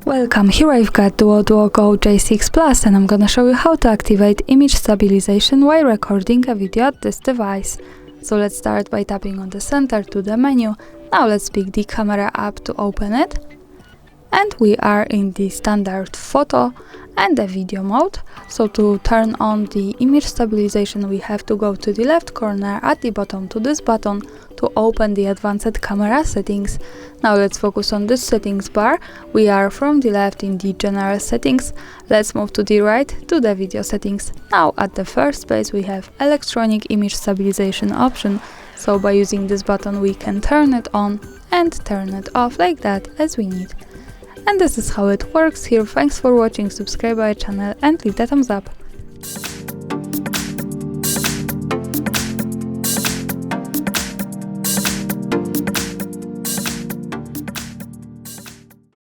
Welcome, here I've got DuoDuoGo J6 Plus and I'm gonna show you how to activate image stabilization while recording a video at this device. So let's start by tapping on the center to the menu. Now let's pick the camera app to open it. And we are in the standard photo and the video mode. So to turn on the image stabilization we have to go to the left corner at the bottom to this button to open the advanced camera settings. Now let's focus on this settings bar. We are from the left in the general settings. Let's move to the right to the video settings. Now at the first place we have electronic image stabilization option. So by using this button we can turn it on and turn it off like that as we need. And this is how it works here. Thanks for watching, subscribe our channel and leave the thumbs up.